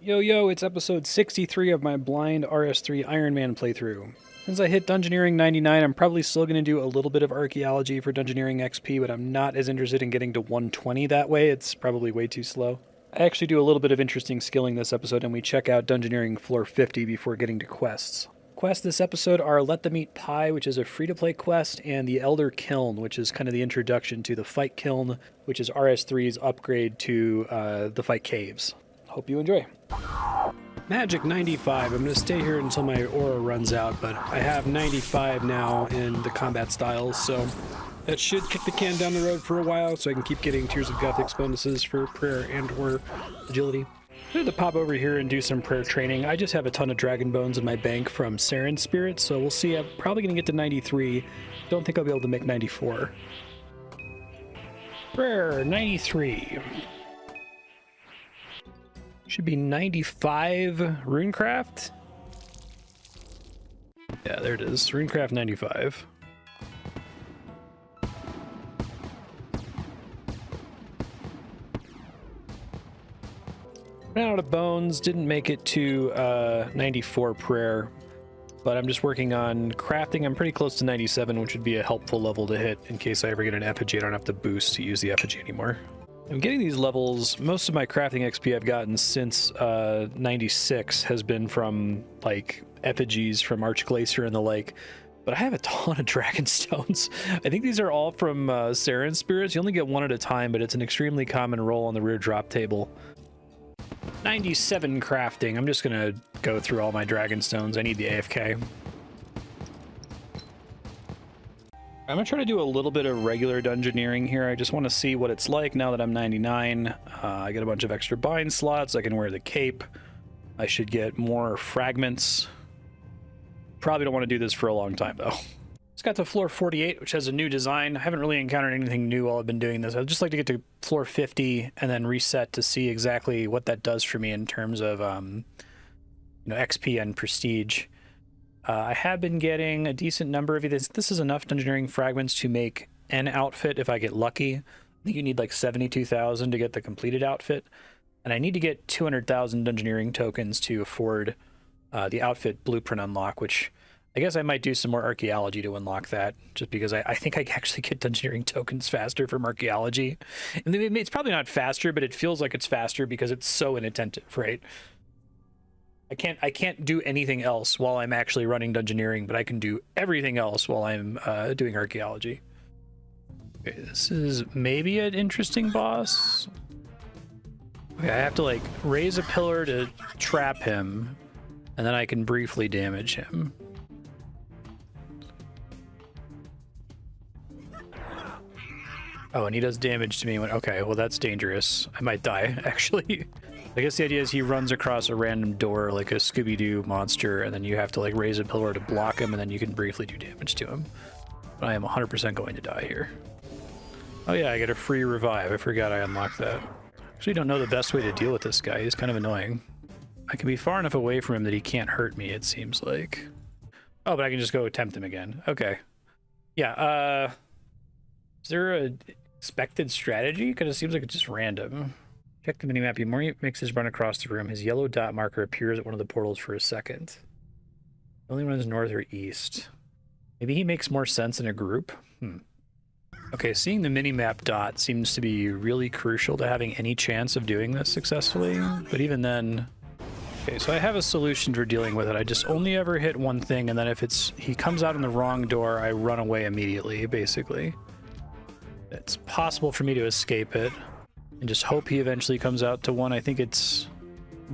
Yo, it's episode 63 of my blind RS3 Ironman playthrough. Since I hit Dungeoneering 99, I'm probably still going to do a little bit of archaeology for Dungeoneering XP, but I'm not as interested in getting to 120 that way. It's probably way too slow. I actually do a little bit of interesting skilling this episode, and we check out Dungeoneering floor 50 before getting to quests. Quests this episode are Let Them Eat Pie, which is a free-to-play quest, and the Elder Kiln, which is kind of the introduction to the Fight Kiln, which is RS3's upgrade to the Fight Caves. Hope you enjoy. Magic 95. I'm going to stay here until my aura runs out, but I have 95 now in the combat styles, so that should kick the can down the road for a while so I can keep getting Tears of Gothic bonuses for prayer and or agility. I'm going to pop over here and do some prayer training. I just have a ton of dragon bones in my bank from Saren Spirit, so we'll see. I'm probably going to get to 93. Don't think I'll be able to make 94. Prayer 93. Should be 95 Runecraft. Yeah, there it is. Runecraft 95. Ran out of bones, didn't make it to 94 prayer, but I'm just working on crafting. I'm pretty close to 97, which would be a helpful level to hit in case I ever get an effigy. I don't have to boost to use the effigy anymore. I'm getting these levels. Most of my crafting XP I've gotten since 96 has been from like effigies from Archglacier and the like, but I have a ton of dragon stones. I think these are all from Saren Spirits. You only get one at a time, but it's an extremely common roll on the rear drop table. 97 crafting. I'm just gonna go through all my dragon stones. I need the AFK. I'm gonna try to do a little bit of regular dungeoneering here. I just want to see what it's like now that I'm 99. I get a bunch of extra bind slots. I can wear the cape. I should get more fragments. Probably don't want to do this for a long time though. Just got to floor 48, which has a new design. I haven't really encountered anything new while I've been doing this. I'd just like to get to floor 50 and then reset to see exactly what that does for me in terms of XP and prestige. I have been getting a decent number of these. This is enough dungeoneering fragments to make an outfit if I get lucky. I think you need like 72,000 to get the completed outfit. And I need to get 200,000 dungeoneering tokens to afford the outfit blueprint unlock, which I guess I might do some more archaeology to unlock that, just because I think I actually get dungeoneering tokens faster from archaeology. And it's probably not faster, but it feels like it's faster because it's so inattentive, right? I can't do anything else while I'm actually running dungeoneering, but I can do everything else while I'm doing archaeology. Okay, this is maybe an interesting boss. Okay, I have to like raise a pillar to trap him, and then I can briefly damage him. Oh, and he does damage to me when... Okay, well that's dangerous. I might die, actually. I guess the idea is he runs across a random door like a Scooby-Doo monster, and then you have to like raise a pillar to block him, and then you can briefly do damage to him. But I am 100% going to die here. Oh yeah, I get a free revive. I forgot I unlocked that. Actually don't know the best way to deal with this guy. He's kind of annoying. I can be far enough away from him that he can't hurt me, it seems like. Oh, but I can just go tempt him again. Okay. Yeah, is there a expected strategy? Because it seems like it's just random. Check the minimap. The more he makes his run across the room, his yellow dot marker appears at one of the portals for a second. Only runs north or east. Maybe he makes more sense in a group? Okay, seeing the minimap dot seems to be really crucial to having any chance of doing this successfully. But even then... Okay, so I have a solution for dealing with it. I just only ever hit one thing, and then if he comes out in the wrong door, I run away immediately, basically. It's possible for me to escape it and just hope he eventually comes out to one. I think it's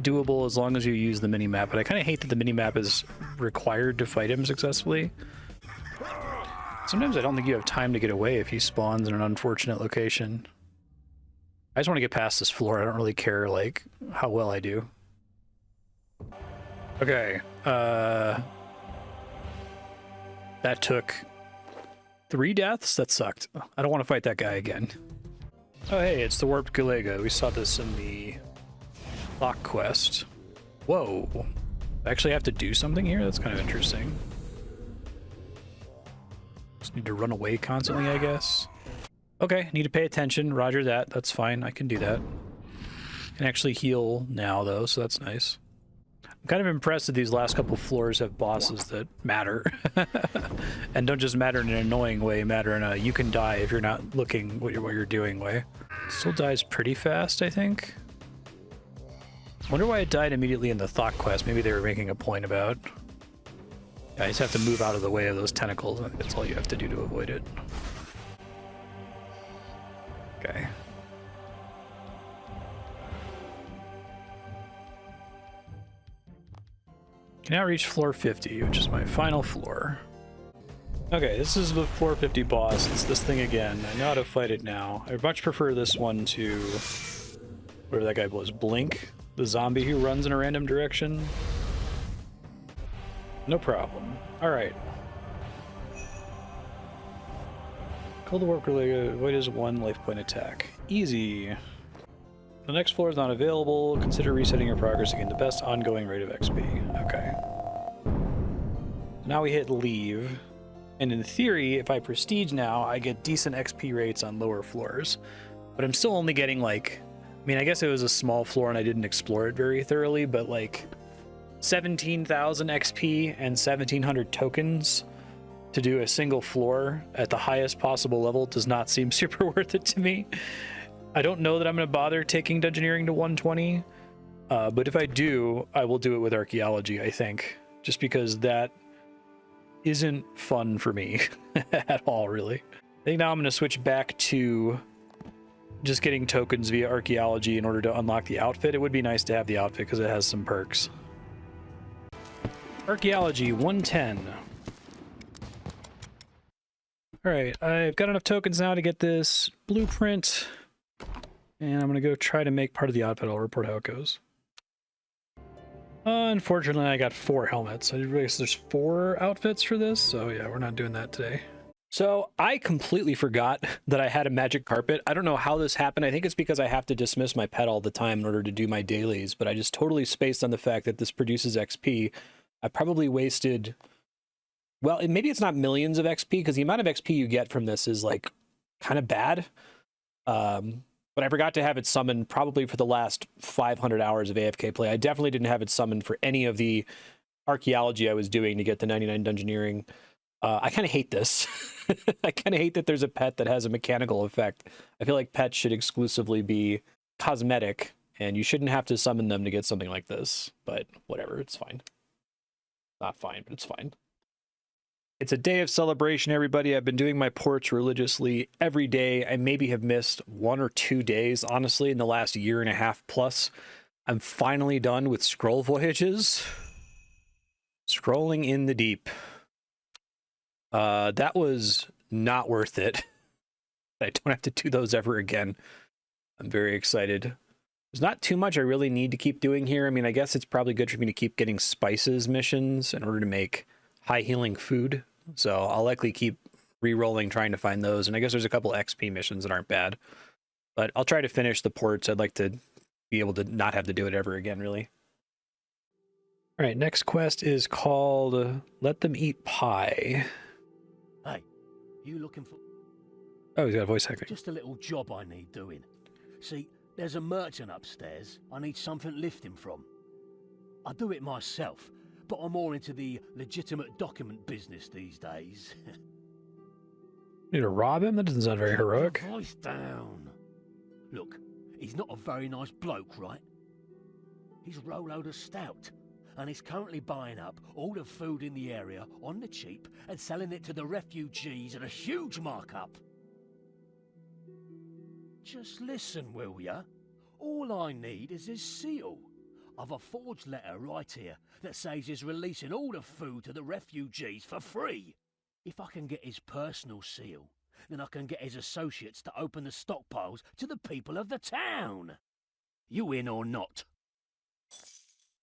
doable as long as you use the minimap, but I kind of hate that the minimap is required to fight him successfully. Sometimes I don't think you have time to get away if he spawns in an unfortunate location. I just want to get past this floor. I don't really care like how well I do. Okay, that took 3 deaths? That sucked. I don't want to fight that guy again. Oh hey, it's the Warped Galega. We saw this in the lock quest. Whoa. I actually have to do something here? That's kind of interesting. Just need to run away constantly, I guess. Okay, need to pay attention. Roger that. That's fine. I can do that. Can actually heal now, though, so that's nice. I'm kind of impressed that these last couple floors have bosses that matter. And don't just matter in an annoying way, matter in a you can die if you're not looking what you're doing way. Still dies pretty fast, I think. Wonder why it died immediately in the thought quest. Maybe they were making a point about. Yeah, you just have to move out of the way of those tentacles. That's all you have to do to avoid it. Okay. Can now reach floor 50, which is my final floor. Okay, this is the floor 50 boss. It's this thing again. I know how to fight it now. I much prefer this one to whatever that guy was, Blink, the zombie who runs in a random direction. No problem. All right. Call the warp related. Avoid his 1 life point attack. Easy. The next floor is not available. Consider resetting your progress again. The best ongoing rate of XP. Okay. Now we hit leave. And in theory, if I prestige now, I get decent XP rates on lower floors. But I'm still only getting like, I mean, I guess it was a small floor and I didn't explore it very thoroughly, but like 17,000 XP and 1,700 tokens to do a single floor at the highest possible level does not seem super worth it to me. I don't know that I'm going to bother taking Dungeoneering to 120, but if I do, I will do it with Archaeology, I think, just because that isn't fun for me at all, really. I think now I'm going to switch back to just getting tokens via Archaeology in order to unlock the outfit. It would be nice to have the outfit because it has some perks. Archaeology 110. All right, I've got enough tokens now to get this blueprint, and I'm going to go try to make part of the outfit. I'll report how it goes. Unfortunately, I got 4 helmets. I realize there's 4 outfits for this, so yeah, we're not doing that today. So I completely forgot that I had a magic carpet. I don't know how this happened. I think it's because I have to dismiss my pet all the time in order to do my dailies, but I just totally spaced on the fact that this produces XP. I probably wasted, well, maybe it's not millions of XP, because the amount of XP you get from this is like kind of bad. But I forgot to have it summoned probably for the last 500 hours of AFK play. I definitely didn't have it summoned for any of the archaeology I was doing to get the 99 Dungeoneering. I kind of hate this. I kind of hate that there's a pet that has a mechanical effect. I feel like pets should exclusively be cosmetic, and you shouldn't have to summon them to get something like this. But whatever, it's fine. Not fine, but it's fine. It's a day of celebration, everybody. I've been doing my ports religiously every day. I maybe have missed 1 or 2 days, honestly, in the last year and a half plus. I'm finally done with scroll voyages. Scrolling in the deep. That was not worth it. I don't have to do those ever again. I'm very excited. There's not too much I really need to keep doing here. I mean, I guess it's probably good for me to keep getting spices missions in order to make high healing food. So I'll likely keep re-rolling trying to find those. And I guess there's a couple XP missions that aren't bad. But I'll try to finish the ports. I'd like to be able to not have to do it ever again, really. All right, next quest is called Let Them Eat Pie. Hey, you looking for... Oh, he's got a voice hacking. Just a little job I need doing. See, there's a merchant upstairs I need something lifting from. I do it myself, but I'm more into the legitimate document business these days. Need to rob him? That doesn't sound very heroic. Voice down. Look, he's not a very nice bloke, right? He's Rolo the Stout, and he's currently buying up all the food in the area on the cheap and selling it to the refugees at a huge markup. Just listen, will ya? All I need is his seal. I've a forged letter right here that says he's releasing all the food to the refugees for free. If I can get his personal seal, then I can get his associates to open the stockpiles to the people of the town. You in or not?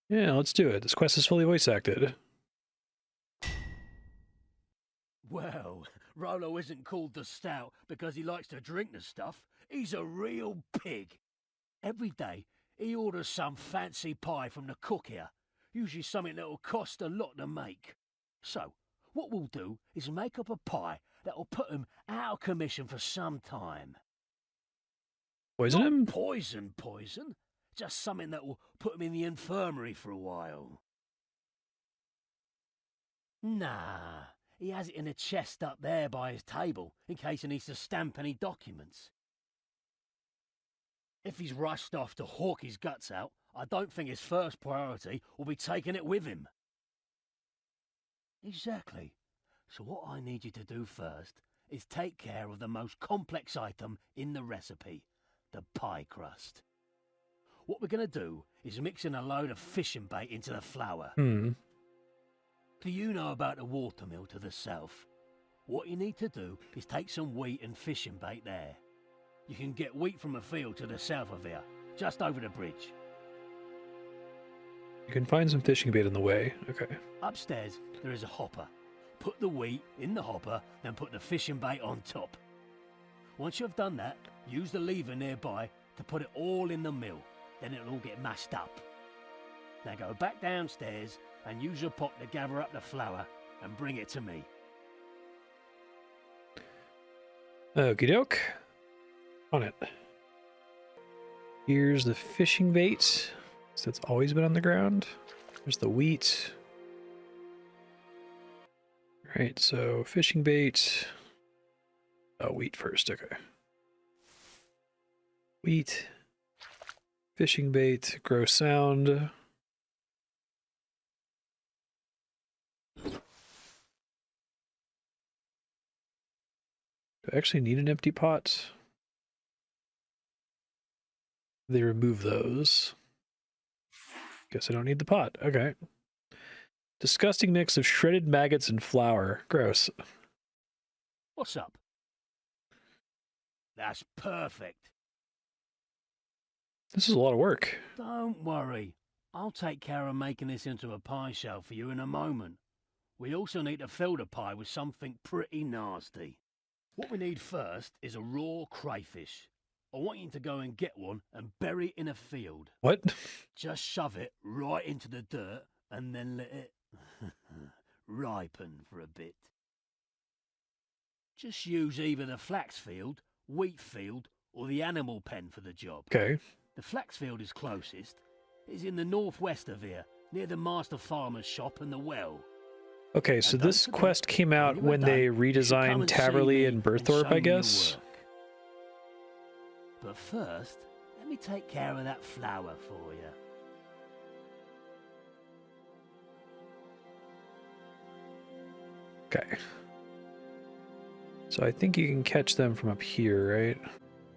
Yeah, let's do it. This quest is fully voice acted. Well, Rolo isn't called the Stout because he likes to drink the stuff. He's a real pig. Every day, he orders some fancy pie from the cook here, usually something that'll cost a lot to make. So, what we'll do is make up a pie that'll put him out of commission for some time. Poison him? Poison. Just something that will put him in the infirmary for a while. Nah, he has it in a chest up there by his table, in case he needs to stamp any documents. If he's rushed off to hawk his guts out, I don't think his first priority will be taking it with him. Exactly. So what I need you to do first is take care of the most complex item in the recipe, the pie crust. What we're going to do is mix in a load of fishing bait into the flour. Hmm. Do you know about the watermill to the south? What you need to do is take some wheat and fishing bait there. You can get wheat from a field to the south of here, just over the bridge. You can find some fishing bait on the way. Okay. Upstairs, there is a hopper. Put the wheat in the hopper, then put the fishing bait on top. Once you've done that, use the lever nearby to put it all in the mill. Then it'll all get mashed up. Now go back downstairs and use your pot to gather up the flour and bring it to me. Okie doke. On it. Here's the fishing bait. So it's always been on the ground. There's the wheat. Right, so fishing bait. Oh, wheat first, okay. Wheat. Fishing bait, grow sound. Do I actually need an empty pot? They remove those. Guess I don't need the pot. Okay. Disgusting mix of shredded maggots and flour. Gross. What's up? That's perfect. This is a lot of work. Don't worry. I'll take care of making this into a pie shell for you in a moment. We also need to fill the pie with something pretty nasty. What we need first is a raw crayfish. I want you to go and get one and bury it in a field. What? Just shove it right into the dirt and then let it ripen for a bit. Just use either the flax field, wheat field, or the animal pen for the job. Okay. The flax field is closest. It's in the northwest of here, near the master farmer's shop and the well. Okay, so And don't this forget, quest came out when you when are they done, you should come redesigned and see Taverley me and Berthorpe, show I me your guess. work. But first, let me take care of that flour for you. Okay. So I think you can catch them from up here, right?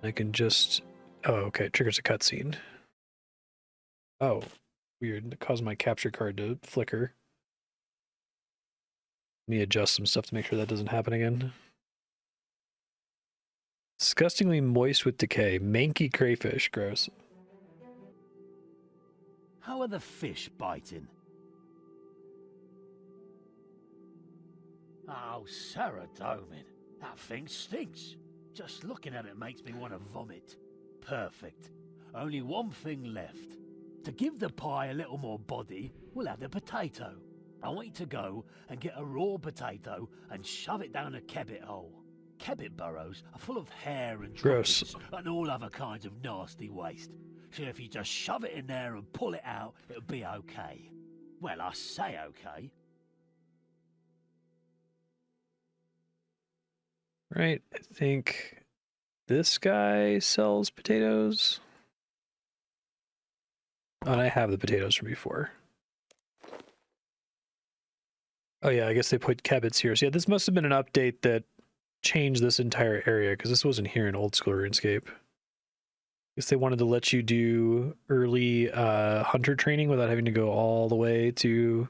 I can just... Oh, okay. It triggers a cutscene. Oh, weird. It caused my capture card to flicker. Let me adjust some stuff to make sure that doesn't happen again. Disgustingly moist with decay. Manky crayfish. Gross. How are the fish biting? Oh, Sarah Domin, that thing stinks. Just looking at it makes me want to vomit. Perfect. Only one thing left. To give the pie a little more body, we'll have the potato. I want you to go and get a raw potato and shove it down a kebbit hole. Kebbit burrows are full of hair and Gross. droppings and all other kinds of nasty waste. So if you just shove it in there and pull it out, it'll be okay. Well, I say okay. Right. I think this guy sells potatoes. Oh, and I have the potatoes from before. Oh yeah, I guess they put kebbits here. So yeah, this must have been an update that changed this entire area, because this wasn't here in old school RuneScape. I guess they wanted to let you do early hunter training without having to go all the way to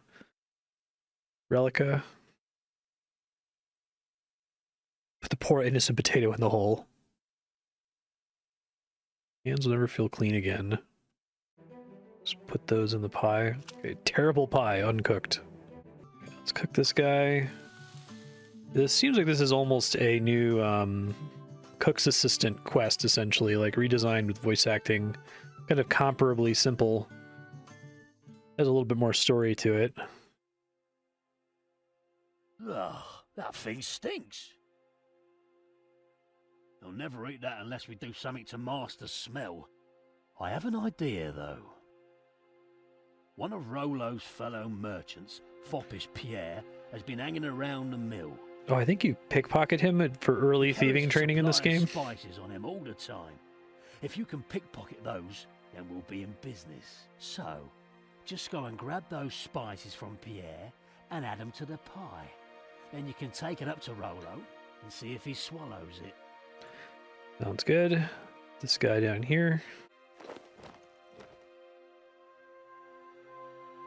Relica. Put the poor innocent potato in the hole. Hands will never feel clean again. Just put those in the pie. Okay, terrible pie, uncooked. Let's cook this guy. This seems like this is almost a new cook's assistant quest, essentially, like redesigned with voice acting. Kind of comparably simple. Has a little bit more story to it. Ugh, that thing stinks. I'll never eat that unless we do something to mask the smell. I have an idea, though. One of Rollo's fellow merchants, foppish Pierre, has been hanging around the mill. Oh, I think you pickpocket him for early thieving training in this game. Spices on him all the time. If you can pickpocket those, then we'll be in business. So, just go and grab those spices from Pierre and add them to the pie. Then you can take it up to Rollo and see if he swallows it. Sounds good. This guy down here.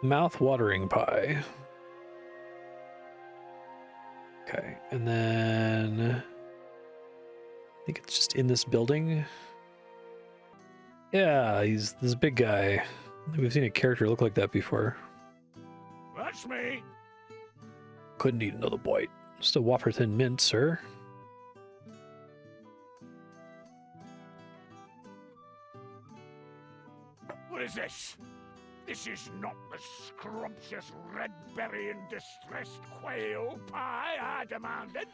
Mouth-watering pie. Okay, and then I think it's just in this building. Yeah, he's this big guy. We've seen a character look like that before. That's me. Couldn't eat another bite. Just a wafer thin mint, sir. What is this? This is not the scrumptious red berry and distressed quail pie I demanded.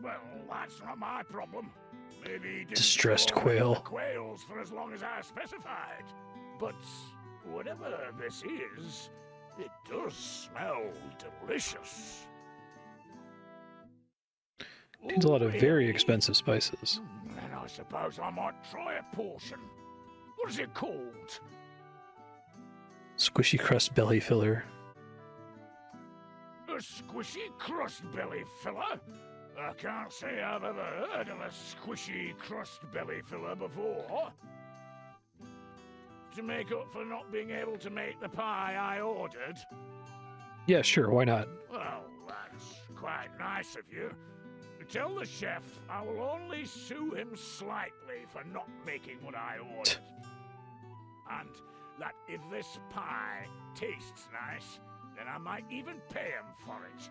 Well, that's not my problem. Maybe he didn't Distressed store quail. the quails for as long as I specified. But whatever this is, it does smell delicious. Needs a lot of very Really? expensive spices. Then I suppose I might try a portion. What is it called? Squishy crust belly filler. A squishy crust belly filler? I can't say I've ever heard of a squishy crust belly filler before. To make up for not being able to make the pie I ordered? Yeah, sure, why not? Well, that's quite nice of you. Tell the chef I will only sue him slightly for not making what I ordered. And that if this pie tastes nice, then I might even pay him for it.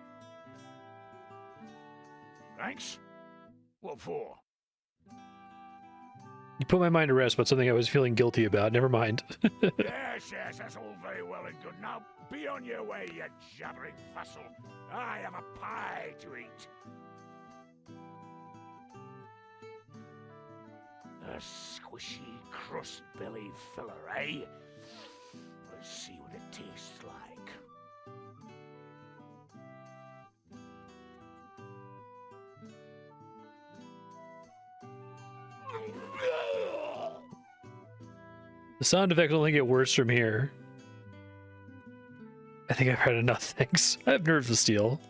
Thanks? What for? You put my mind to rest about something I was feeling guilty about. Never mind. Yes, that's all very well and good. Now, be on your way, you jabbering vassal. I have a pie to eat. A squishy crust belly filler, eh? Let's see what it tastes like. The sound effects only get worse from here. I think I've had enough, thanks. I have nerves of steel.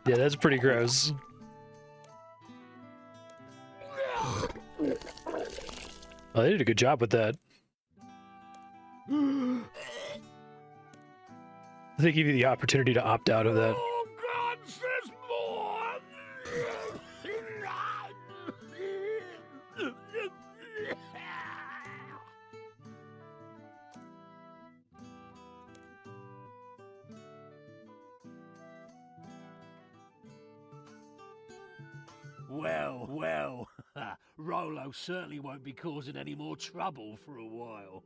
Yeah, that's pretty gross. Oh, they did a good job with that. They give you the opportunity to opt out of that. Oh, God, there's more! Well, Rollo certainly won't be causing any more trouble for a while.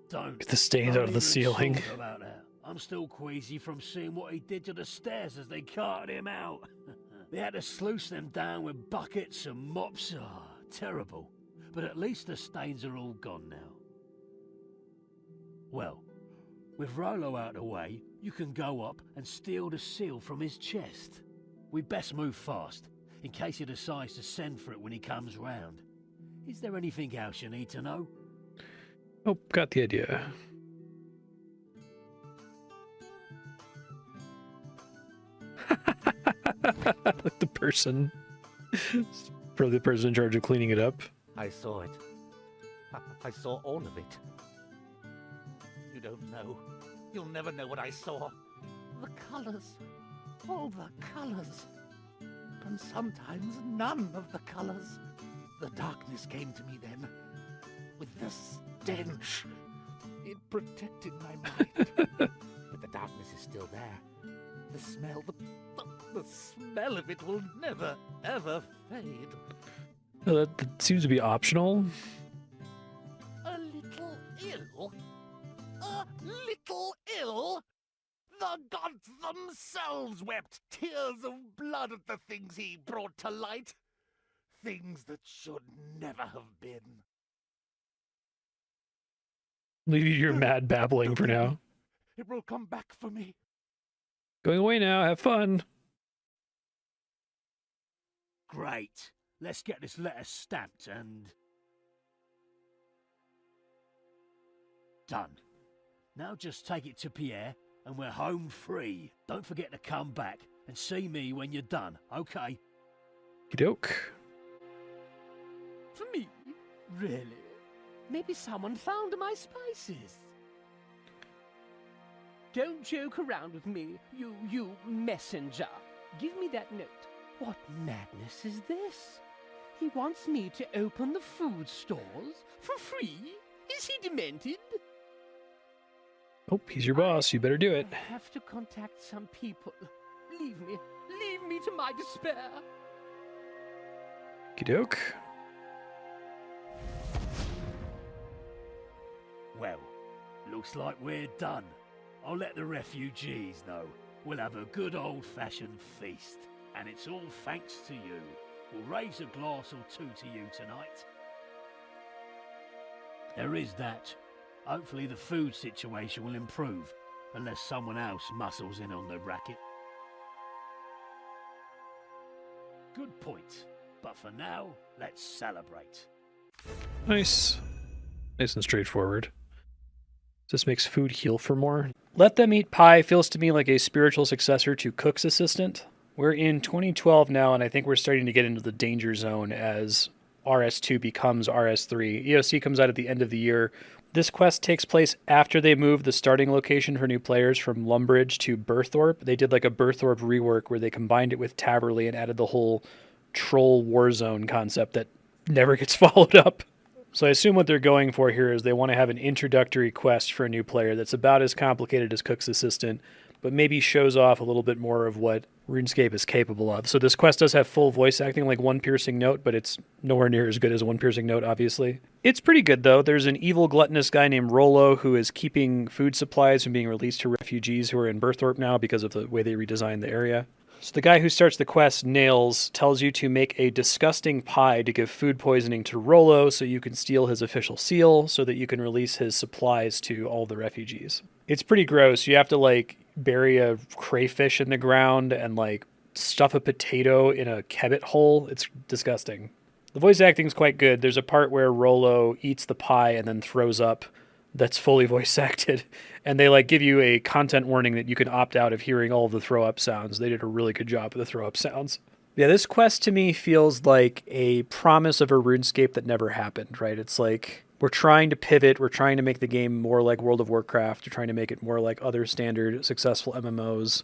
Don't. Get the stains out of the even ceiling. talk about that. I'm still queasy from seeing what he did to the stairs as they carted him out. They had to sluice them down with buckets and mops. Ah, terrible. But at least the stains are all gone now. Well, with Rollo out of the way, you can go up and steal the seal from his chest. We'd best move fast, in case he decides to send for it when he comes round. Is there anything else you need to know? Oh, got the idea. Like the person. Probably the person in charge of cleaning it up. I saw it. I saw all of it. You don't know. You'll never know what I saw. The colors. All the colors. And sometimes none of the colors. The darkness came to me then. With the stench. It protected my mind. But the darkness is still there. The smell, the smell of it will never, ever fade. Oh, that seems to be optional. A little ill? A little ill? The gods themselves wept tears of blood at the things he brought to light. Things that should never have been. Leave you to your mad babbling for now. It will come back for me. Going away now. Have fun. Great. Let's get this letter stamped and... done. Now just take it to Pierre and we're home free. Don't forget to come back and see me when you're done, okay? Doke. For me? Really? Maybe someone found my spices. Don't joke around with me, you messenger. Give me that note. What madness is this? He wants me to open the food stores for free? Is he demented? Oh, he's your boss. You better do it. I have to contact some people. Leave me to my despair. Doke. Well, looks like we're done. I'll let the refugees know. We'll have a good old-fashioned feast. And it's all thanks to you. We'll raise a glass or two to you tonight. There is that. Hopefully the food situation will improve, unless someone else muscles in on the racket. Good point. But for now, let's celebrate. Nice. Nice and straightforward. This makes food heal for more. Let Them Eat Pie feels to me like a spiritual successor to Cook's Assistant. We're in 2012 now, and I think we're starting to get into the danger zone as RS2 becomes RS3. EOC comes out at the end of the year. This quest takes place after they moved the starting location for new players from Lumbridge to Burthorpe. They did like a Burthorpe rework where they combined it with Taverley and added the whole troll war zone concept that never gets followed up. So I assume what they're going for here is they want to have an introductory quest for a new player that's about as complicated as Cook's Assistant, but maybe shows off a little bit more of what RuneScape is capable of. So this quest does have full voice acting, like one piercing note, but it's nowhere near as good as one piercing note, obviously. It's pretty good, though. There's an evil gluttonous guy named Rollo who is keeping food supplies from being released to refugees who are in Burthorpe now because of the way they redesigned the area. So the guy who starts the quest, Nails, tells you to make a disgusting pie to give food poisoning to Rollo so you can steal his official seal so that you can release his supplies to all the refugees. It's pretty gross. You have to, like, bury a crayfish in the ground and, like, stuff a potato in a kebbit hole. It's disgusting. The voice acting is quite good. There's a part where Rollo eats the pie and then throws up that's fully voice acted. And they like give you a content warning that you can opt out of hearing all of the throw up sounds. They did a really good job of the throw up sounds. Yeah, this quest to me feels like a promise of a RuneScape that never happened, right? It's like we're trying to pivot. We're trying to make the game more like World of Warcraft. We're trying to make it more like other standard successful MMOs.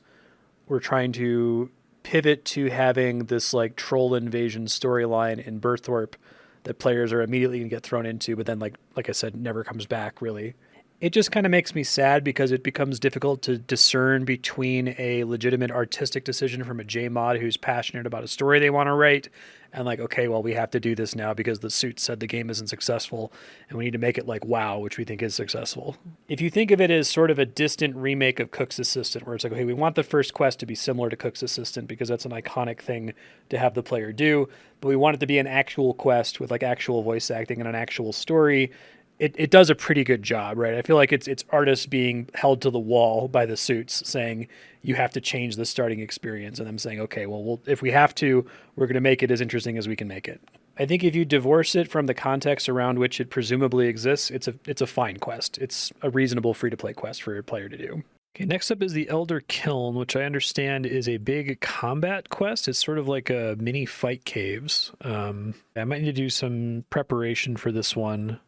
We're trying to pivot to having this like troll invasion storyline in Burthorpe that players are immediately going to get thrown into, but then like I said, never comes back really. It just kind of makes me sad because it becomes difficult to discern between a legitimate artistic decision from a JMod who's passionate about a story they want to write and like, okay, well, we have to do this now because the suit said the game isn't successful and we need to make it like WoW, which we think is successful. If you think of it as sort of a distant remake of Cook's Assistant, where it's like, okay, we want the first quest to be similar to Cook's Assistant because that's an iconic thing to have the player do, but we want it to be an actual quest with like actual voice acting and an actual story. It does a pretty good job, right? I feel like it's artists being held to the wall by the suits saying you have to change the starting experience, and them saying, okay, well, if we have to, we're going to make it as interesting as we can make it. I think if you divorce it from the context around which it presumably exists, it's a fine quest. It's a reasonable free-to-play quest for a player to do. Okay, next up is the Elder Kiln, which I understand is a big combat quest. It's sort of like a mini fight caves. I might need to do some preparation for this one.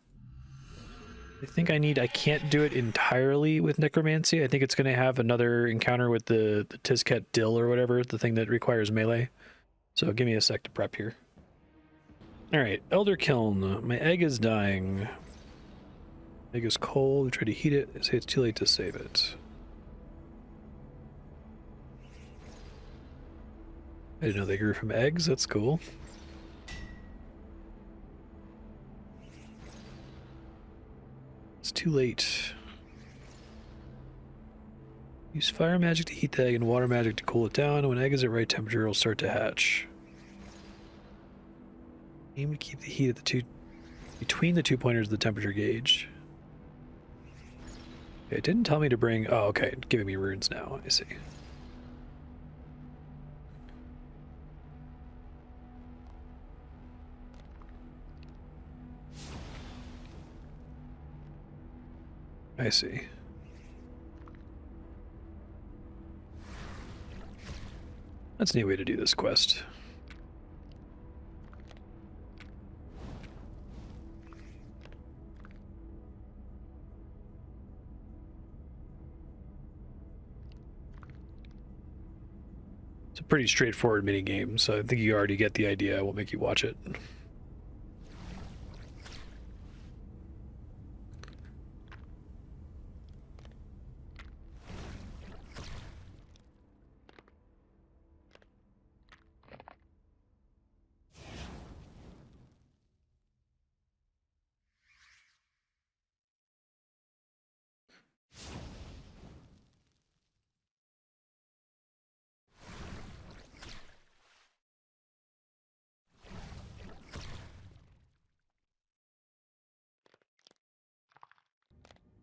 I think I can't do it entirely with Necromancy. I think it's going to have another encounter with the Tizket Dill or whatever, the thing that requires melee. So give me a sec to prep here. All right, Elder Kiln. My egg is dying. Egg is cold. Try to heat it. Say it's too late to save it. I didn't know they grew from eggs. That's cool. It's too late. Use fire magic to heat the egg and water magic to cool it down. When egg is at right temperature, it'll start to hatch. Aim to keep the heat at between the 2 pointers of the temperature gauge. Okay, it didn't tell me to bring... Oh, okay, giving me runes now. I see. I see. That's a neat way to do this quest. It's a pretty straightforward mini game, so I think you already get the idea. I won't make you watch it.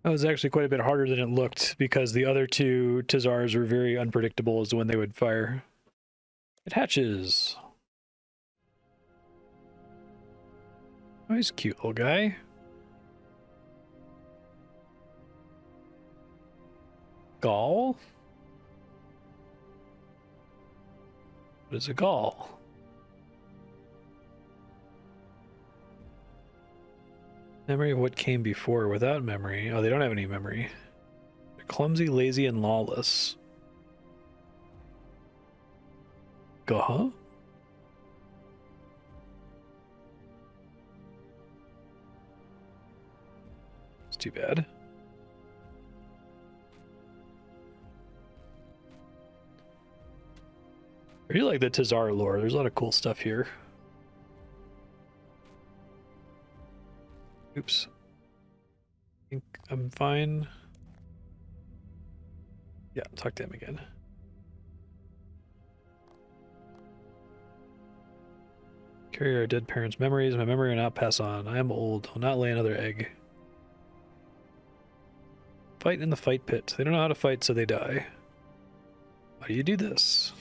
That was actually quite a bit harder than it looked because the other two Tazars were very unpredictable as to when they would fire. It hatches. Oh, he's a cute little guy. Gall? What is a gall? Memory of what came before without memory. Oh, they don't have any memory. They're clumsy, lazy, and lawless. Huh? It's too bad. I really like the Tazar lore. There's a lot of cool stuff here. Oops. I think I'm fine. Yeah, talk to him again. Carry our dead parents' memories. My memory will not pass on. I am old. I'll not lay another egg. Fight in the fight pit. They don't know how to fight, so they die. How do you do this?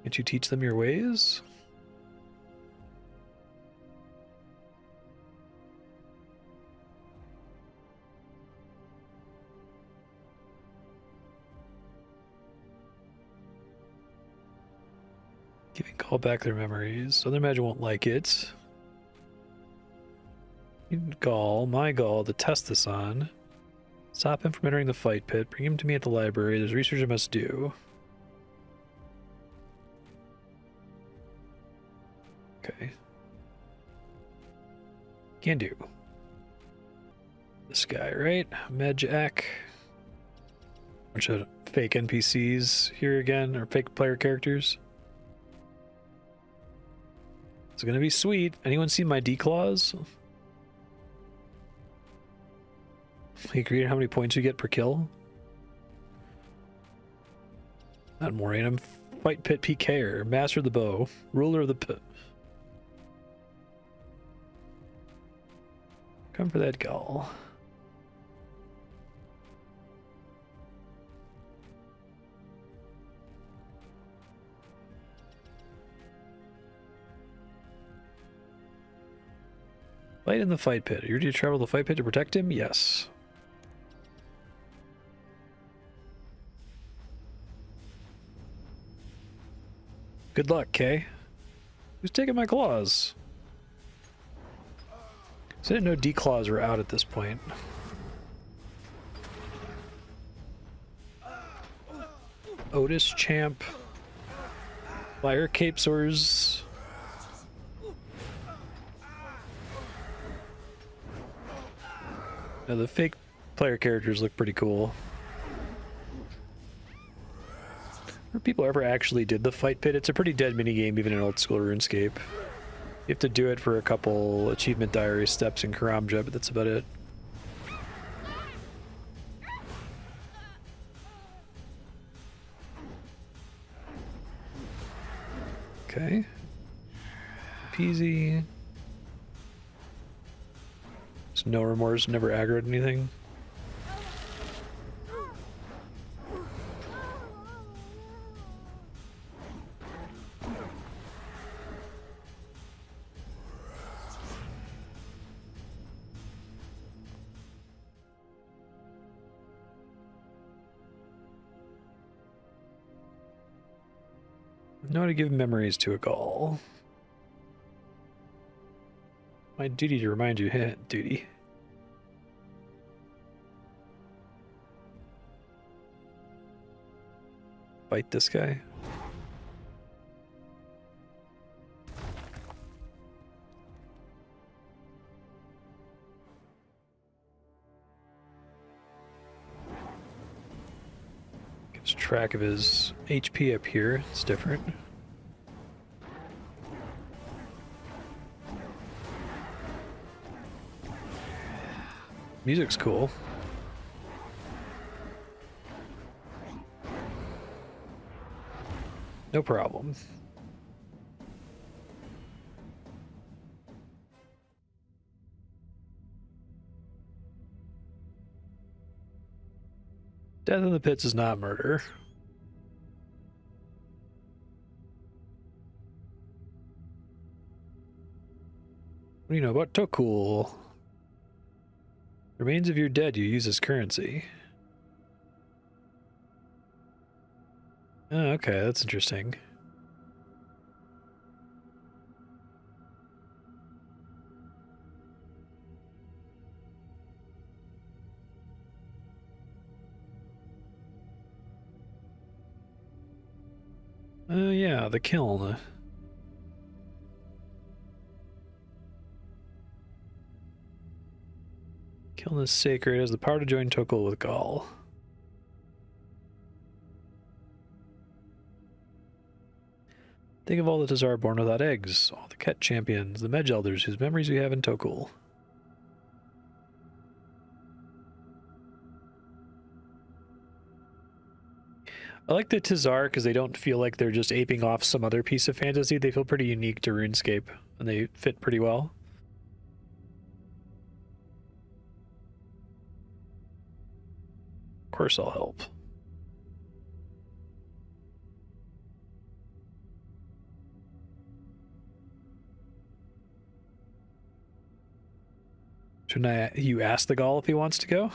Can't you teach them your ways? Giving call back their memories. So their magic won't like it. You need Gall, my Gall, to test this on. Stop him from entering the fight pit. Bring him to me at the library. There's research I must do. Okay. Can do. This guy, right? Medjack. Bunch of fake NPCs here again, or fake player characters. It's gonna be sweet. Anyone seen my D-claws? You create how many points you get per kill? Not Moraine, I'm Fight Pit PKer, Master of the Bow, Ruler of the Pit. Come for that Gall. Fight in the fight pit. Are you ready to travel the fight pit to protect him? Yes. Good luck, Kay. Who's taking my claws? So I didn't know D-claws were out at this point. Otis, Champ, Fire Capesors. Now the fake player characters look pretty cool. Or people ever actually did the fight pit. It's a pretty dead minigame even in old school RuneScape. You have to do it for a couple achievement diary steps in Karamja, but that's about it. Okay. Peasy. There's no remorse, never aggroed anything. Know how to give memories to a Gaul. My duty to remind you, duty. Fight this guy. Gives track of his HP up here. It's different. Music's cool. No problem. Death in the pits is not murder. What do you know about Tokul? Remains of your dead you use as currency. Oh, okay, that's interesting. Oh yeah, the Kiln. Kiln is sacred, has the power to join Tokul with Gaul. Think of all the Tazar born without eggs, all the Ket champions, the Medj elders whose memories we have in Tokul. I like the Tazar because they don't feel like they're just aping off some other piece of fantasy. They feel pretty unique to RuneScape, and they fit pretty well. Of course I'll help. Shouldn't you ask the Gaul if he wants to go?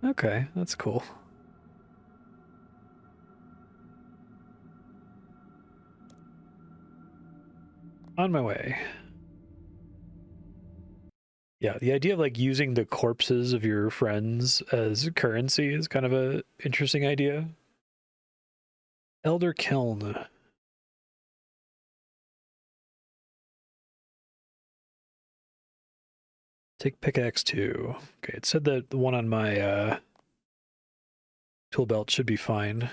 Okay, that's cool. On my way. Yeah, the idea of like using the corpses of your friends as currency is kind of a interesting idea. Elder Kiln. Take pickaxe 2. Okay, it said that the one on my tool belt should be fine. As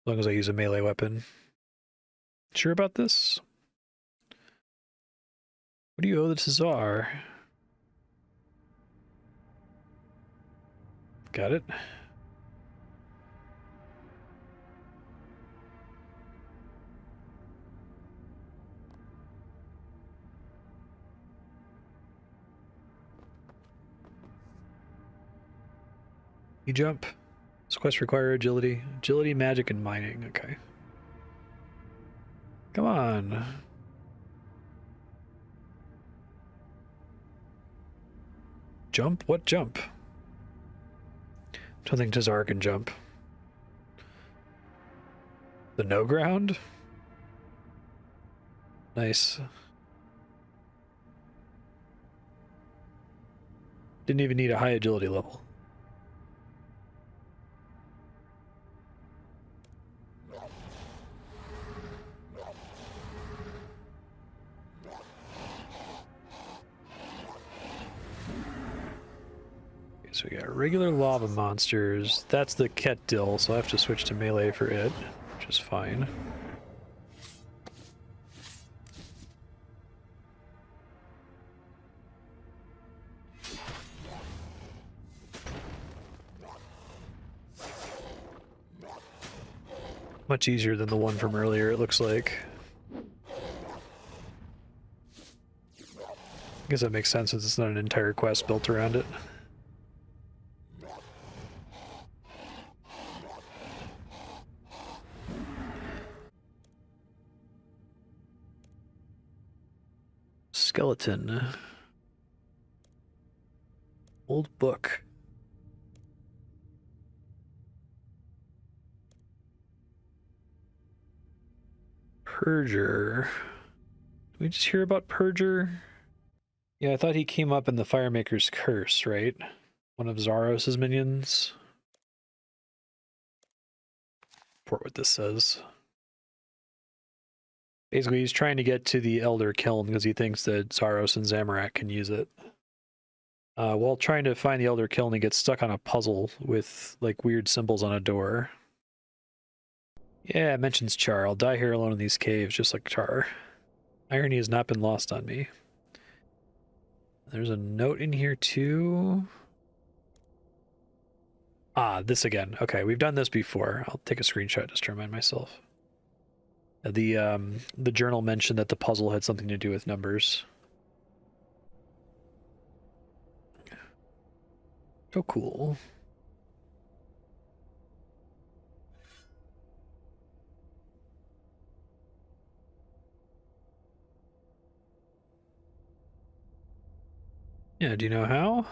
long as I use a melee weapon. Sure about this? What do you owe the Tazar? Got it. You jump. This quest require agility. Agility, magic, and mining. Okay. Come on. Jump? What jump? Don't think Tazar can jump. The no ground? Nice. Didn't even need a high agility level. So we got regular lava monsters. That's the Ketdil, so I have to switch to melee for it, which is fine. Much easier than the one from earlier, it looks like. I guess that makes sense since it's not an entire quest built around it. Skeleton. Old book. Purger. Did we just hear about Purger? Yeah, I thought he came up in the Firemaker's Curse, right? One of Zaros's minions. Report what this says. Basically, he's trying to get to the Elder Kiln because he thinks that Zaros and Zamorak can use it. While trying to find the Elder Kiln, he gets stuck on a puzzle with, like, weird symbols on a door. Yeah, it mentions Char. I'll die here alone in these caves, just like Char. Irony has not been lost on me. There's a note in here, too. Ah, this again. Okay, we've done this before. I'll take a screenshot just to remind myself. The journal mentioned that the puzzle had something to do with numbers. So cool. Yeah, do you know how?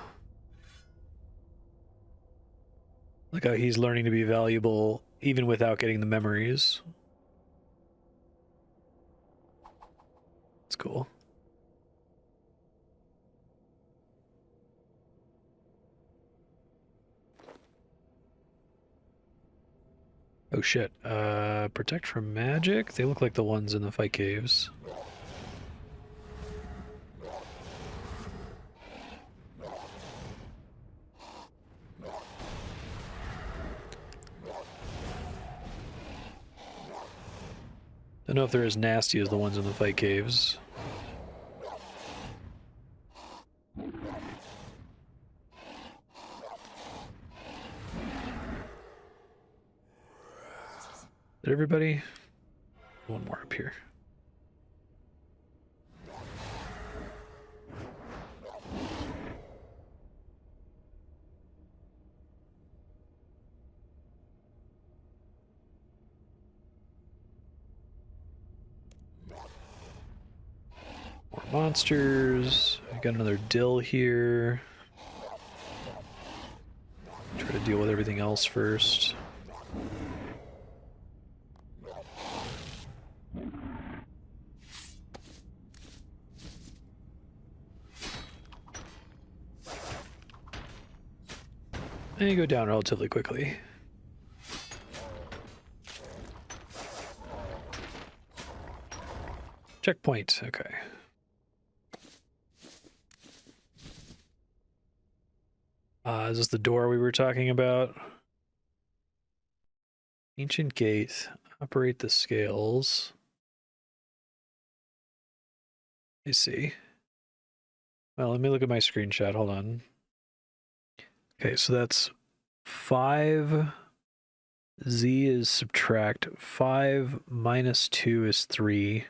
Like how he's learning to be valuable even without getting the memories. It's cool. Oh shit. Protect from magic? They look like the ones in the fight caves. Don't know if they're as nasty as the ones in the fight caves. Did everybody? One more up here. More monsters. I got another dill here. Try to deal with everything else first. And you go down relatively quickly. Checkpoint, okay. Is this the door we were talking about? Ancient gate, operate the scales. I see. Well, let me look at my screenshot, hold on. Okay, so that's 5. Z is subtract. 5 minus 2 is 3.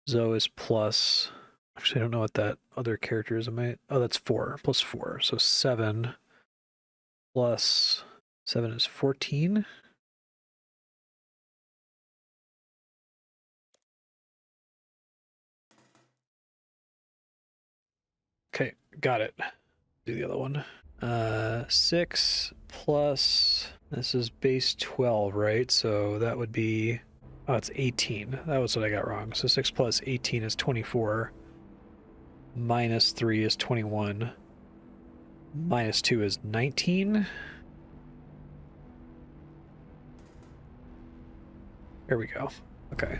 Zo is plus. Actually, I don't know what that other character is. Oh, that's 4. Plus 4. So 7 plus 7 is 14. Okay, got it. Do the other one. 6 plus, this is base 12, right? So that would be, oh, it's 18. That was what I got wrong. So 6 plus 18 is 24. Minus 3 is 21. Minus 2 is 19. There we go. Okay.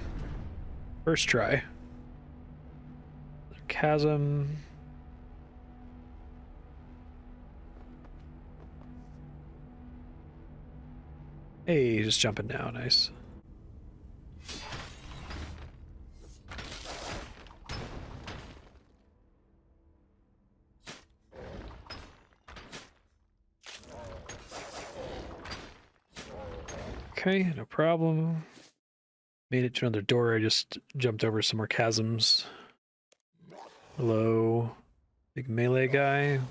First try. Chasm. Hey, just jumping down, nice. Okay, no problem. Made it to another door. I just jumped over some more chasms. Hello, big melee guy.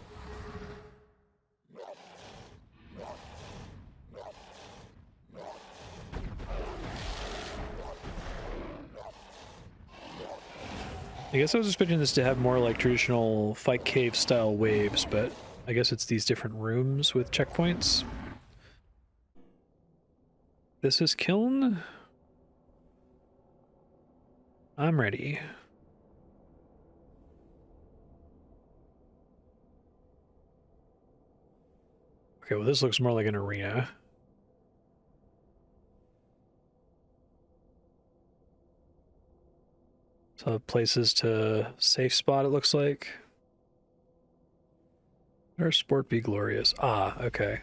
I guess I was expecting this to have more like traditional fight cave style waves, but I guess it's these different rooms with checkpoints. This is Kiln. I'm ready. Okay, well this looks more like an arena. So places to safe spot, it looks like. Our sport be glorious. Ah, okay.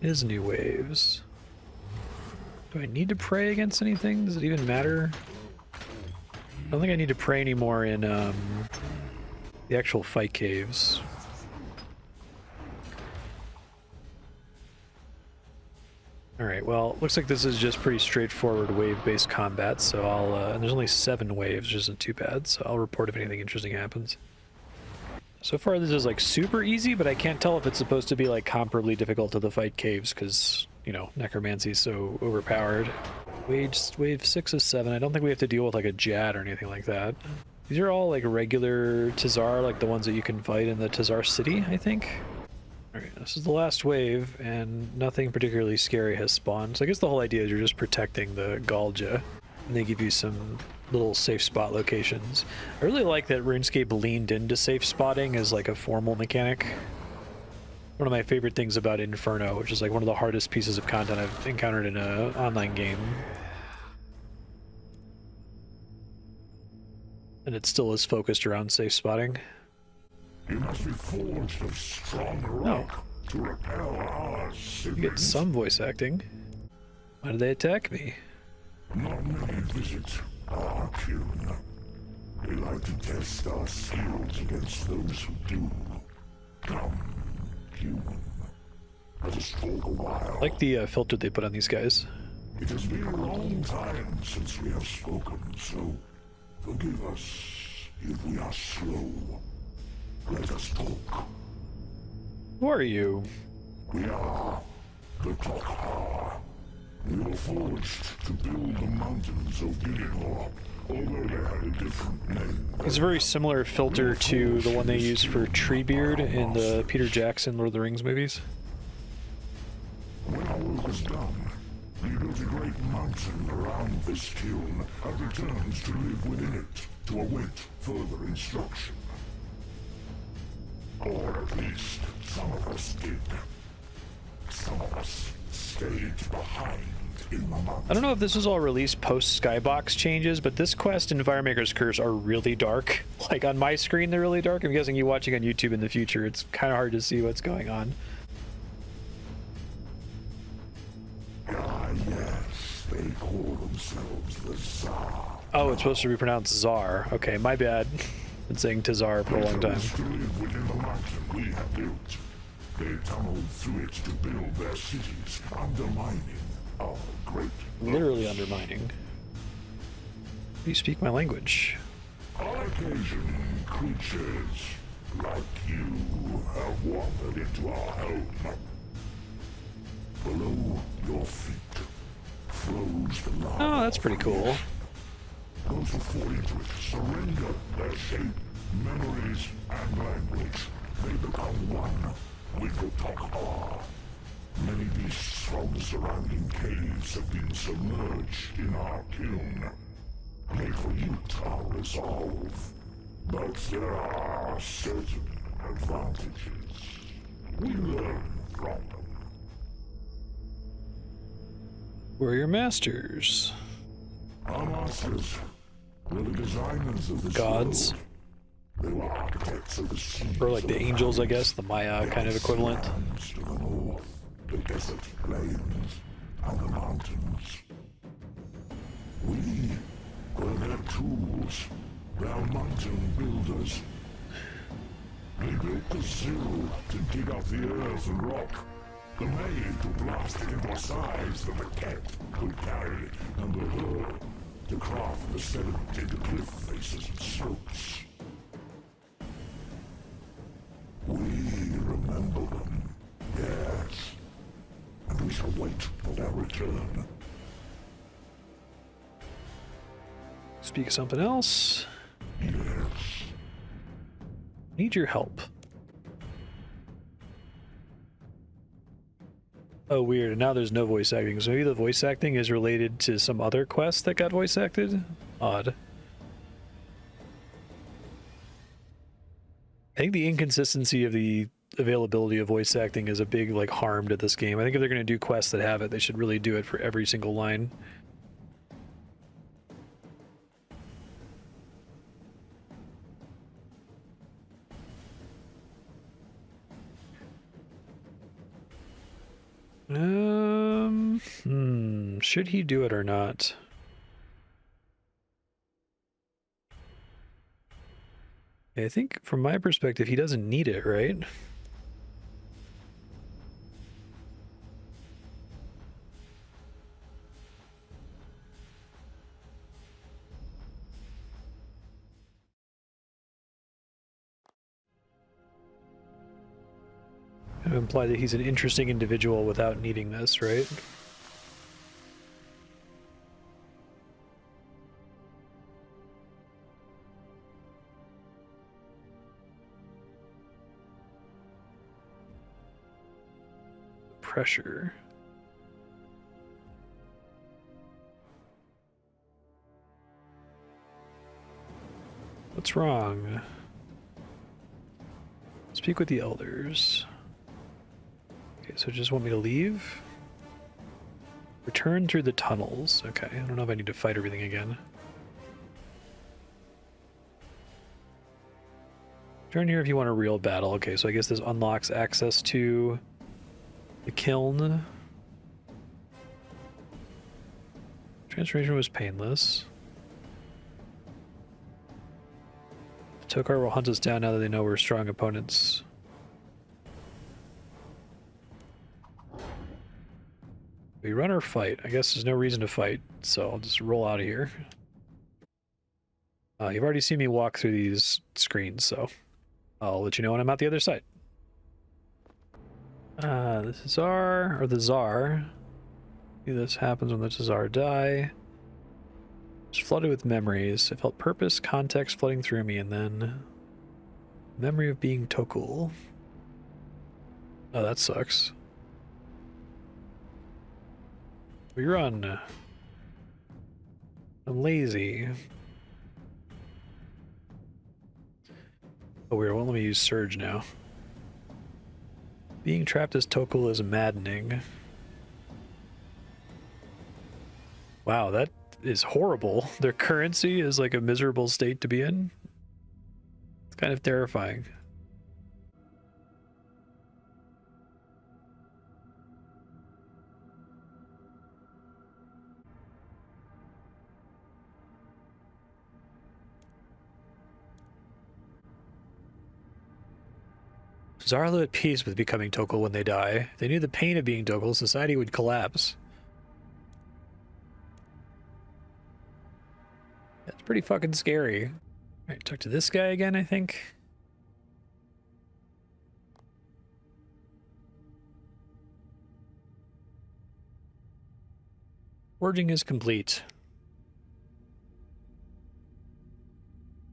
Is new waves. Do I need to pray against anything? Does it even matter? I don't think I need to pray anymore in the actual fight caves. Alright, well, looks like this is just pretty straightforward wave-based combat, so I'll, and there's only 7 waves, which isn't too bad, so I'll report if anything interesting happens. So far this is like super easy, but I can't tell if it's supposed to be like comparably difficult to the fight caves, because, you know, necromancy's so overpowered. Wave 6 is 7, I don't think we have to deal with like a Jad or anything like that. These are all like regular Tazar, like the ones that you can fight in the Tazar city, I think. Alright, this is the last wave, and nothing particularly scary has spawned. So I guess the whole idea is you're just protecting the Galja, and they give you some little safe spot locations. I really like that RuneScape leaned into safe spotting as like a formal mechanic. One of my favorite things about Inferno, which is like one of the hardest pieces of content I've encountered in an online game. And it still is focused around safe spotting. You must be forged of strong rock to repel our siblings. You get some voice acting. Why did they attack me? Not many visit our Kiln. We like to test our skills against those who do. Come, human. Let us talk a while. I like the filter they put on these guys. It has been a long time since we have spoken, so forgive us if we are slow. Let us talk. Who are you? We are the Tokhar. We were forged to build the mountains of Gilead, although they had a different name. It's a very similar filter to the one they used for Treebeard in the Peter Jackson Lord of the Rings movies. When our work was done, we built a great mountain around this kiln and returned to live within it to await further instruction. Or at least, some of us did. Some of us stayed behind in the mountain. I don't know if this was all released post Skybox changes, but this quest and Firemaker's Curse are really dark. Like on my screen, they're really dark. I'm guessing you watching on YouTube in the future, it's kind of hard to see what's going on. Ah, yes, they call themselves the Tsar. Oh, it's supposed to be pronounced Czar. Okay, my bad. Been saying Tazar for a long time. To live within the mountain we have built. They tunneled through it to build their cities, undermining our great. Literally undermining. You speak my language. On occasion, creatures like you have wandered into our home. Below your feet flows the lava. Oh, that's pretty cool. Those who fall into it surrender their shape, memories, and language. They become one with the Tokhar. Many beasts from the surrounding caves have been submerged in our kiln. They pollute our resolve. But there are certain advantages. We learn from them. We're your masters. Our masters were the designers of this Gods. world. They were architects of the seas. Or like the angels, I guess, the Maya kind of equivalent. Lands to the north, the desert plains, and the mountains. We were their tools, their mountain builders. They built the sill to dig up the earth and rock, The maid who blasted into size the maquette could carry and with her to craft the 7 tinted cliff faces and slopes. We remember them, yes, and we shall wait for their return. Speak of something else. Yes. Need your help. Oh, weird. And now there's no voice acting. So maybe the voice acting is related to some other quest that got voice acted? Odd. I think the inconsistency of the availability of voice acting is a big, like, harm to this game. I think if they're going to do quests that have it, they should really do it for every single line. Should he do it or not? I think from my perspective, he doesn't need it, right? Kind of imply that he's an interesting individual without needing this, right? Pressure. What's wrong? Speak with the elders. Okay, so just want me to leave? Return through the tunnels. Okay, I don't know if I need to fight everything again. Turn here if you want a real battle. Okay, so I guess this unlocks access to the kiln. Transformation was painless. Tokar will hunt us down now that they know we're strong opponents. We run or fight? I guess there's no reason to fight, so I'll just roll out of here. You've already seen me walk through these screens, so I'll let you know when I'm out the other side. The Czar, or the Czar. See, this happens when the Czar die. Just flooded with memories. I felt purpose, context flooding through me, and then memory of being Tokul. Oh, that sucks. We run. I'm lazy. Oh, weird. Won't let me use Surge now. Being trapped as Tokul is maddening. Wow, that is horrible. Their currency is like a miserable state to be in. It's kind of terrifying. Zarlu at peace with becoming Tokul when they die. If they knew the pain of being Tokul, society would collapse. That's pretty fucking scary. Alright, talk to this guy again, I think. Forging is complete.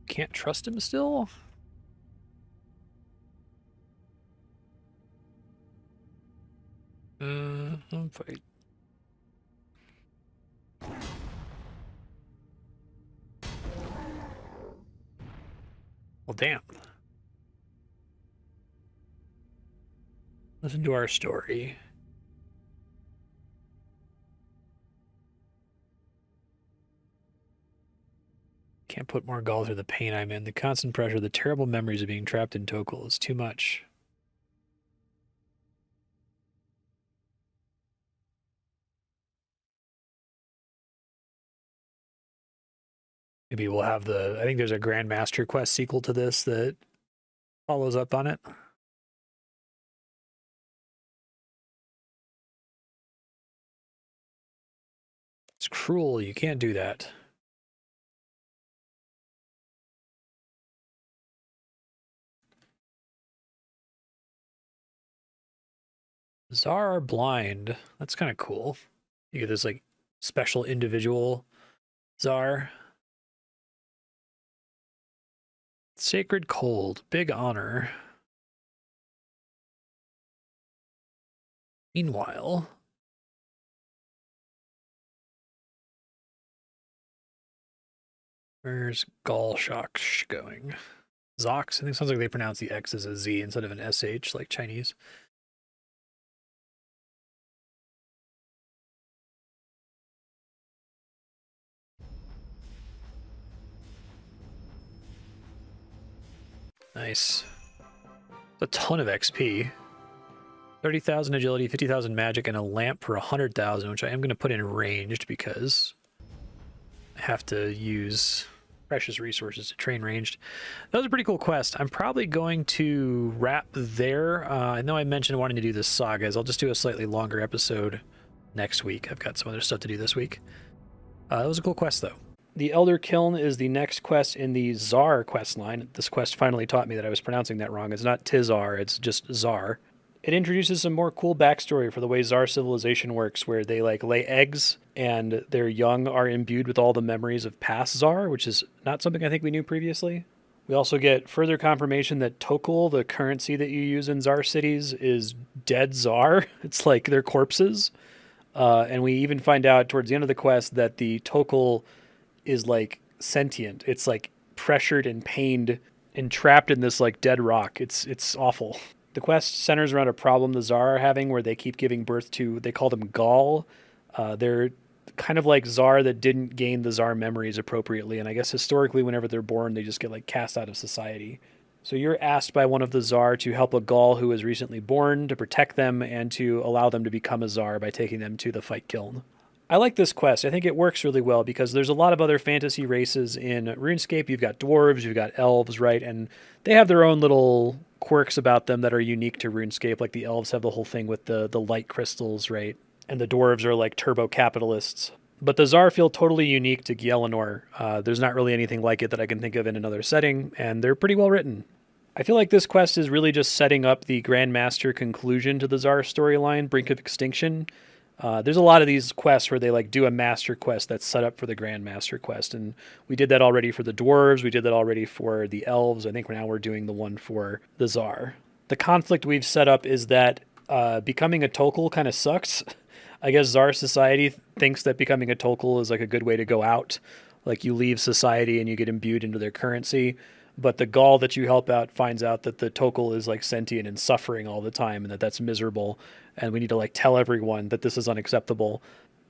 Can't trust him still? I'll fight. Well, damn. Listen to our story. Can't put more gall through the pain I'm in. The constant pressure, the terrible memories of being trapped in Tokul is too much. Maybe we'll have the, I think there's a Grandmaster Quest sequel to this that follows up on it. cruel. You can't do that. Czar blind. That's kind of cool. You get this like special individual Czar. Sacred Cold. Big honor. Meanwhile, where's Galshok going? Zox? I think it sounds like they pronounce the X as a Z instead of an SH like Chinese. Nice. A ton of XP. 30,000 agility, 50,000 magic, and a lamp for 100,000, which I am going to put in ranged because I have to use precious resources to train ranged. That was a pretty cool quest. I'm probably going to wrap there. I know I mentioned wanting to do the sagas. I'll just do a slightly longer episode next week. I've got some other stuff to do this week. That was a cool quest, though. The Elder Kiln is the next quest in the Czar quest line. This quest finally taught me that I was pronouncing that wrong. It's not Tizar, it's just Czar. It introduces some more cool backstory for the way Czar civilization works, where they like lay eggs and their young are imbued with all the memories of past Czar, which is not something I think we knew previously. We also get further confirmation that Tokul, the currency that you use in Czar cities, is dead Czar. It's like their corpses. And we even find out towards the end of the quest that the Tokul is like sentient. It's like pressured and pained and trapped in this like dead rock. It's awful. The quest centers around a problem the Czar are having where they keep giving birth to, they call them Gaul. They're kind of like Czar that didn't gain the Czar memories appropriately. And I guess historically, whenever they're born, they just get like cast out of society. So you're asked by one of the Czar to help a Gaul who was recently born, to protect them and to allow them to become a Czar by taking them to the fight kiln. I like this quest. I think it works really well because there's a lot of other fantasy races in RuneScape. You've got dwarves, you've got elves, right? And they have their own little quirks about them that are unique to RuneScape. Like the elves have the whole thing with the light crystals, right? And the dwarves are like turbo capitalists. But the Czar feel totally unique to Gielinor. There's not really anything like it that I can think of in another setting, and they're pretty well written. I feel like this quest is really just setting up the Grandmaster conclusion to the Czar storyline, Brink of Extinction. There's a lot of these quests where they like do a master quest that's set up for the Grandmaster quest, and we did that already for the dwarves. We did that already for the elves. I think now we're doing the one for the Czar. The conflict we've set up is that becoming a Tokul kind of sucks. I guess Czar society thinks that becoming a Tokul is like a good way to go out. Like you leave society and you get imbued into their currency. But the Gaul that you help out finds out that the Tokul is like sentient and suffering all the time and that that's miserable. And we need to like tell everyone that this is unacceptable.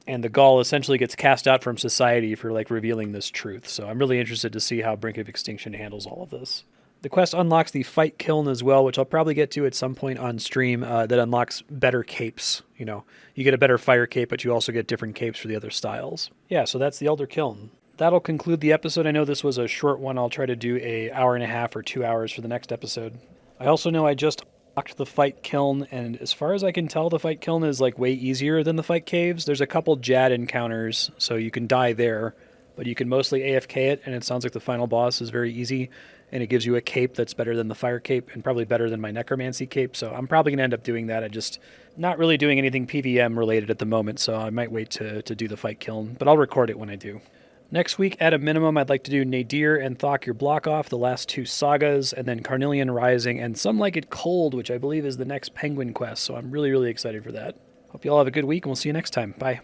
And the Gaul essentially gets cast out from society for like revealing this truth. So I'm really interested to see how Brink of Extinction handles all of this. The quest unlocks the fight kiln as well, which I'll probably get to at some point on stream, that unlocks better capes. You know, you get a better fire cape, but you also get different capes for the other styles. Yeah, so that's the Elder Kiln. That'll conclude the episode. I know this was a short one. I'll try to do an hour and a half or 2 hours for the next episode. I also know I just unlocked the fight kiln, and as far as I can tell, the fight kiln is like way easier than the fight caves. There's a couple Jad encounters, so you can die there, but you can mostly AFK it, and it sounds like the final boss is very easy, and it gives you a cape that's better than the fire cape and probably better than my necromancy cape, so I'm probably going to end up doing that. I just not really doing anything PVM related at the moment, so I might wait to do the fight kiln, but I'll record it when I do. Next week, at a minimum, I'd like to do Nadir and Thok Your Block Off, the last two sagas, and then Carnelian Rising, and Some Like It Cold, which I believe is the next Penguin quest, so I'm really, really excited for that. Hope you all have a good week, and we'll see you next time. Bye.